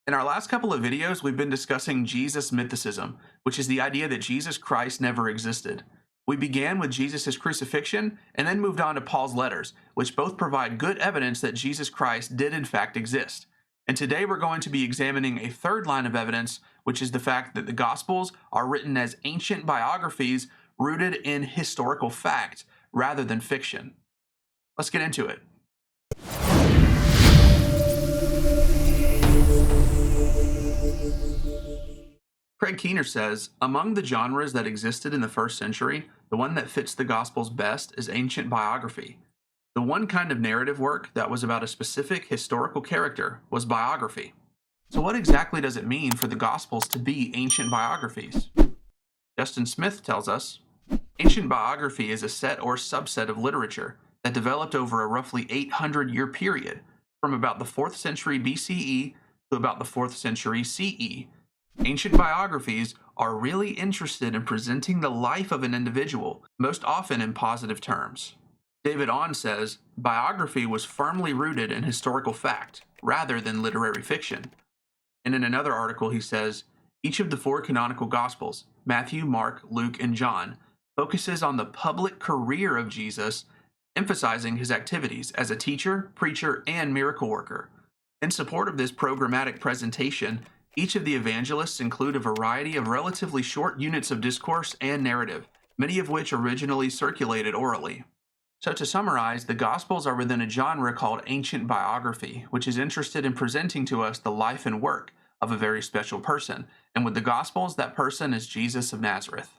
In our last couple of videos, we've been discussing Jesus mythicism, which is the idea that Jesus Christ never existed. We began with Jesus' crucifixion and then moved on to Paul's letters, which both provide good evidence that Jesus Christ did in fact exist. And today we're going to be examining a third line of evidence, which is the fact that the Gospels are written as ancient biographies rooted in historical fact rather than fiction. Let's get into it. Craig Keener says, among the genres that existed in the first century, the one that fits the Gospels best is ancient biography. The one kind of narrative work that was about a specific historical character was biography. So what exactly does it mean for the Gospels to be ancient biographies? Justin Smith tells us, ancient biography is a set or subset of literature that developed over a roughly 800-year period, from about the 4th century BCE to about the 4th century CE. Ancient biographies are really interested in presenting the life of an individual, most often in positive terms. David Ahn says, biography was firmly rooted in historical fact, rather than literary fiction. And in another article he says, each of the 4 canonical Gospels, Matthew, Mark, Luke, and John, focuses on the public career of Jesus, emphasizing his activities as a teacher, preacher, and miracle worker. In support of this programmatic presentation, each of the evangelists include a variety of relatively short units of discourse and narrative, many of which originally circulated orally. So to summarize, the Gospels are within a genre called ancient biography, which is interested in presenting to us the life and work of a very special person, and with the Gospels, that person is Jesus of Nazareth.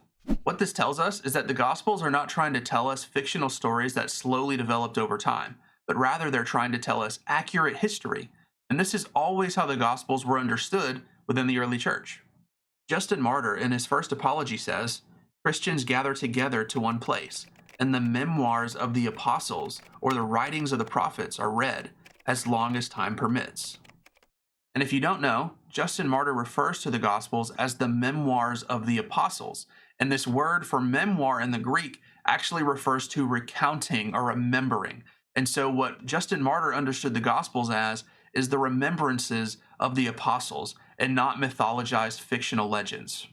What this tells us is that the Gospels are not trying to tell us fictional stories that slowly developed over time, but rather they're trying to tell us accurate history. And this is always how the Gospels were understood within the early church. Justin Martyr, in his first apology, says, Christians gather together to one place, and the memoirs of the apostles or the writings of the prophets are read as long as time permits. And if you don't know, Justin Martyr refers to the Gospels as the memoirs of the apostles, and this word for memoir in the Greek actually refers to recounting or remembering. And so what Justin Martyr understood the Gospels as is the remembrances of the apostles and not mythologized fictional legends.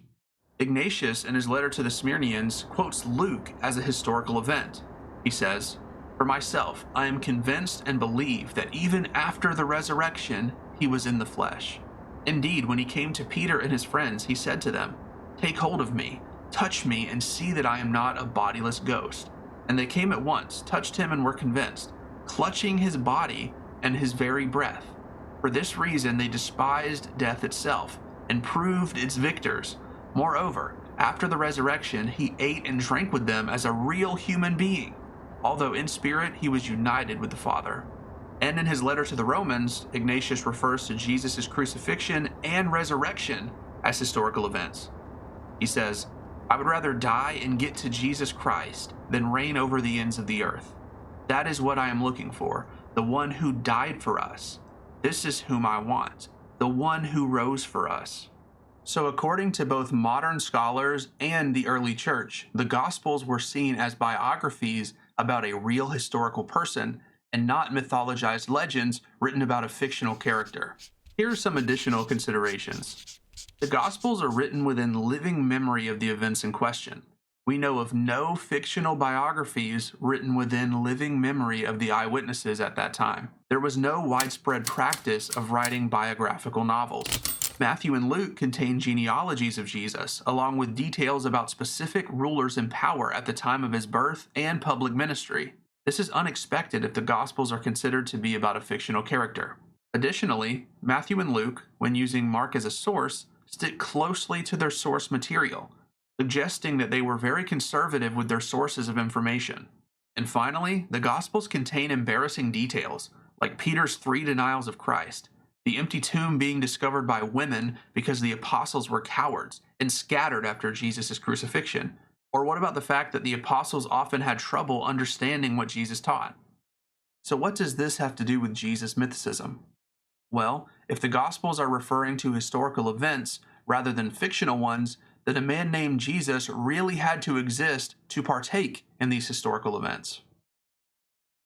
Ignatius, in his letter to the Smyrnians, quotes Luke as a historical event. He says, for myself, I am convinced and believe that even after the resurrection, he was in the flesh. Indeed, when he came to Peter and his friends, he said to them, take hold of me, touch me, and see that I am not a bodiless ghost. And they came at once, touched him, and were convinced, clutching his body and his very breath. For this reason they despised death itself, and proved its victors. Moreover, after the resurrection, he ate and drank with them as a real human being, although in spirit he was united with the Father. And in his letter to the Romans, Ignatius refers to Jesus' crucifixion and resurrection as historical events. He says, I would rather die and get to Jesus Christ than reign over the ends of the earth. That is what I am looking for, the one who died for us. This is whom I want, the one who rose for us. So according to both modern scholars and the early church, the Gospels were seen as biographies about a real historical person and not mythologized legends written about a fictional character. Here are some additional considerations. The Gospels are written within living memory of the events in question. We know of no fictional biographies written within living memory of the eyewitnesses at that time. There was no widespread practice of writing biographical novels. Matthew and Luke contain genealogies of Jesus, along with details about specific rulers in power at the time of his birth and public ministry. This is unexpected if the Gospels are considered to be about a fictional character. Additionally, Matthew and Luke, when using Mark as a source, stick closely to their source material, suggesting that they were very conservative with their sources of information. And finally, the Gospels contain embarrassing details, like Peter's 3 denials of Christ, the empty tomb being discovered by women because the apostles were cowards and scattered after Jesus' crucifixion. Or what about the fact that the apostles often had trouble understanding what Jesus taught? So what does this have to do with Jesus mythicism? Well, if the Gospels are referring to historical events rather than fictional ones, then a man named Jesus really had to exist to partake in these historical events.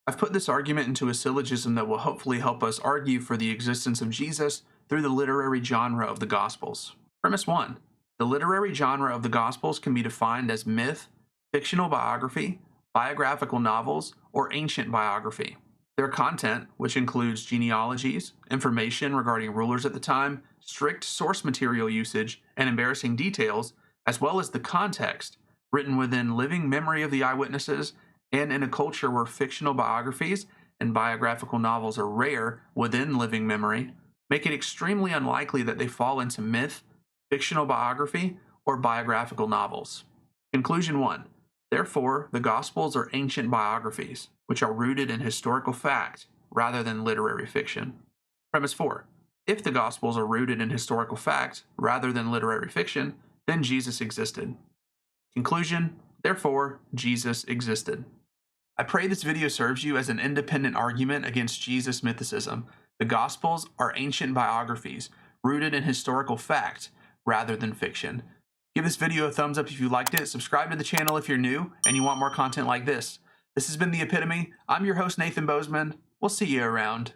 I've put this argument into a syllogism that will hopefully help us argue for the existence of Jesus through the literary genre of the Gospels. Premise 1. The literary genre of the Gospels can be defined as myth, fictional biography, biographical novels, or ancient biography. Their content, which includes genealogies, information regarding rulers at the time, strict source material usage, and embarrassing details, as well as the context, written within living memory of the eyewitnesses, and in a culture where fictional biographies and biographical novels are rare within living memory, make it extremely unlikely that they fall into myth, fictional biography, or biographical novels. Conclusion 1. Therefore, the Gospels are ancient biographies, which are rooted in historical fact rather than literary fiction. Premise 4. If the Gospels are rooted in historical fact rather than literary fiction, then Jesus existed. Conclusion. Therefore, Jesus existed. I pray this video serves you as an independent argument against Jesus mythicism. The Gospels are ancient biographies rooted in historical fact rather than fiction. Give this video a thumbs up if you liked it, subscribe to the channel if you're new and you want more content like this. This has been The Epitome. I'm your host, Nathan Bozeman. We'll see you around.